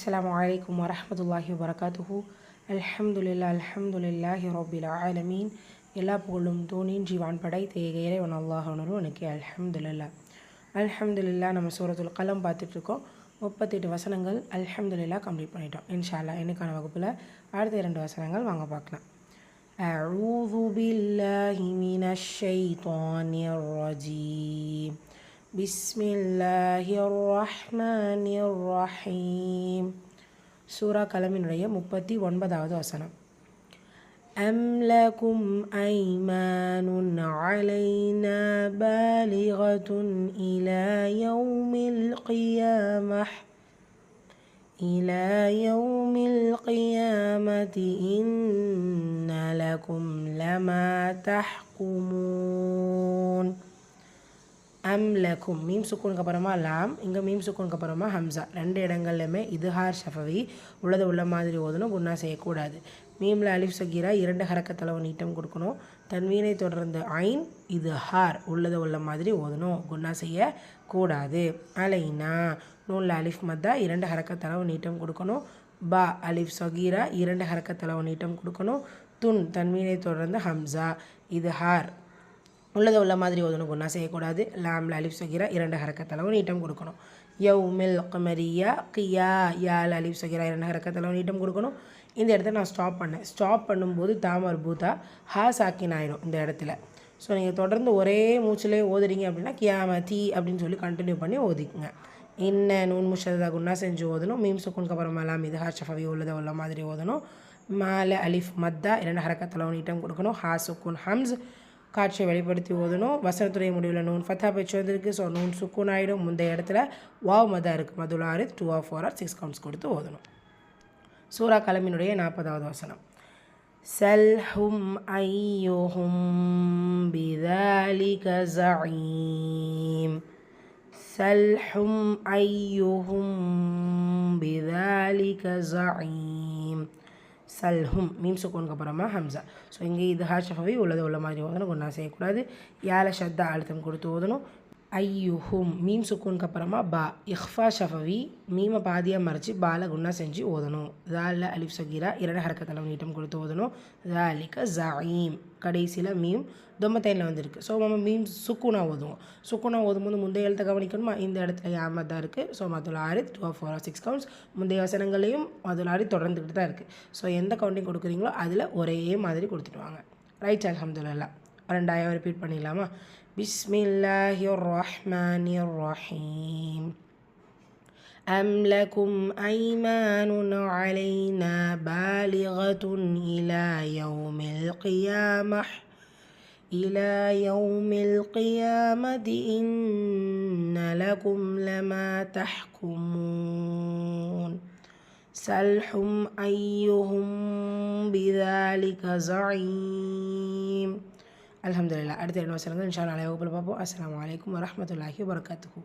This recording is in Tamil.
السلام عليكم ورحمة الله وبركاته. அல்ஹம்துலில்லாஹி ரப்பில் ஆலமீன். எல்லா புகழும் தூணின் ஜீவான் படைத்த இறைவன் அல்லாஹ் உனக்கு அல்ஹம்துலில்லாஹ். நம்ம சூரத்துல் கலம் பார்த்துட்ருக்கோம். 38 வசனங்கள் அல்ஹம்துலில்லாஹ் கம்ப்ளீட் பண்ணிட்டோம். இன்ஷா அல்லாஹ் இன்னைக்கான வகுப்பில் அடுத்த 2 வசனங்கள் வாங்க பார்க்கலாம். அஊது பில்லாஹி மினஷ் ஷைத்தானிர் ரஜீம். பிஸ்மில்லாஹிர் ரஹ்மானிர் ரஹீம். சூரா கலமினுடைய 39வது வசனம். அம் லகும் ஐமானுன் அலைனா பாலிகத்துன் இலா யௌமில் கியாமத்தி இன்ன லகும் லமா தஹ்குமூன். அம் லக்கும் மீம் சுக்கூனுக்கு அப்புறமா லாம், இங்கே மீம் சுக்கூனுக்கு அப்புறமா ஹம்சா. 2 இடங்கள்லையுமே இதுஹார் ஷஃபவி உள்ள மாதிரி ஓதணும், குன்னா செய்யக்கூடாது. மீமில் அலிஃப் சகீரா 2 ஹரக்கத்தளவு நீட்டம் கொடுக்கணும். தன்வீனை தொடர்ந்து ஐன் இதுஹார் உள்ள மாதிரி ஓதணும், குன்னா செய்யக்கூடாது. அலைனா நூலில் அலிஃப் மத்தா 2 ஹரக்கத்தளவு நீட்டம் கொடுக்கணும். பா அலிஃப் சகீரா 2 ஹரக்கத்தளவு நீட்டம் கொடுக்கணும். துன் தன்வீனை தொடர்ந்து ஹம்சா இதுஹார் உள்ள மாதிரி ஓதணும், குன்னா செய்யக்கூடாது. லாம்ல அலிஃப் சகீரா 2 ஹரக்கத்தளவு நீட்டம் கொடுக்கணும். யௌமில் கமரியா கியா யால் அலிஃப் சகீரா 2 ஹரக்கத்தளவு நீட்டம் கொடுக்கணும். இந்த இடத்துல நான் ஸ்டாப் பண்ணும்போது தாமர் பூத்தா ஹா சாக்கின் ஆயிடும் இந்த இடத்துல. ஸோ நீங்கள் தொடர்ந்து ஒரே மூச்சிலே ஓதுறீங்க அப்படின்னா கியாமதி அப்படின்னு சொல்லி கண்டினியூ பண்ணி ஓதிக்குங்க. இன்ன நூன் முஷதா குன்னா செஞ்சு ஓதணும். மீம் சுக்குனுக்கு அப்புறமா லாம் இது ஹா ஷஃபவி உள்ள மாதிரி ஓதணும். மால அலிஃப் மத்தா 2 ஹரக்கத்தளவு நீட்டம் கொடுக்கணும். ஹா சுக்குன் ஹம்ஸ் காட்சியை வெளிப்படுத்தி ஓதணும். வசனத்துடைய முடிவில் நூன் ஃபத்தா பேச்சு வந்திருக்கு. ஸோ நூன் சுக்கூன் ஆகிடும். முந்தைய இடத்துல வாவ் மதா இருக்குது. மதுல் ஆறு 2 ஆர் 4 ஆர் 6 கவுண்ட்ஸ் கொடுத்து ஓதணும். சூரா கலமினுடைய 40வது வசனம். சல்ஹும் ஐயுஹும் பிதாலிக ஸஈம். சல்ஹும் ஐயுஹும் பிதாலிக ஸஈம். சல்ஹும் மீம் சுக்கூனுக்கு அப்புறமா ஹம்சா. ஸோ இங்கே இது ஹா ஷஃபவி உள்ள மாதிரி ஓதணும், குன்னா செய்யக்கூடாது. யால ஷத்தா அழுத்தம் கொடுத்து ஓதணும். ஐயுஹும் மீம் சுக்கூனுக்கு அப்புறமா பா இஹ்ஃபா ஷஃபவி மீமை பாதியாக மறைச்சி பால குன்னா செஞ்சு ஓதணும். தால அலிஃப் சகீரா 2 ஹரக்கத்தளவு நீட்டம் கொடுத்து ஓதணும். தாலிக ஸஈம் கடைசியில் மீம் தொம்மத்தைனில் வந்திருக்கு. ஸோ நம்ம மீம் சுக்கூனா ஓதுவோம். சுக்கூனா ஓதும்போது முந்தைய எழுத்தை கவனிக்கணுமா? இந்த இடத்துல யாமத் தான் இருக்குது. ஸோ மதுல் ஆறு 2 ஆர் 4 ஆர் 6 கவுண்ட்ஸ். முந்தைய வசனங்களையும் மதுல் ஆறு தொடர்ந்துக்கிட்டு தான் இருக்குது. ஸோ எந்த கவுண்டிங் கொடுக்குறீங்களோ அதில் ஒரே மாதிரி கொடுத்துட்டு வாங்க. ரைட், அல்ஹம்துலில்லாஹ். 2 ரிப்பீட் பண்ணிடலாமா? பிஸ்மில்லாஹிர் ரஹ்மானிர் ரஹீம். அம் லகும் ஐமானுன் அலைனா பாலிகத்துன் இலா யௌமில் கியாமத்தி இன்ன லகும் லமா தஹ்குமூன். சல்ஹும் ஐயுஹும் பிதாலிக ஸஈம். அல்ஹம்துலில்லாஹ். அடுத்த 2 வசனங்கள் இன்ஷா அல்லாஹ் நாளை வகுப்பில் பார்ப்போம். அஸ்ஸலாமு அலைக்கும் வரஹ்மத்துல்லாஹி வபரகாத்துஹு.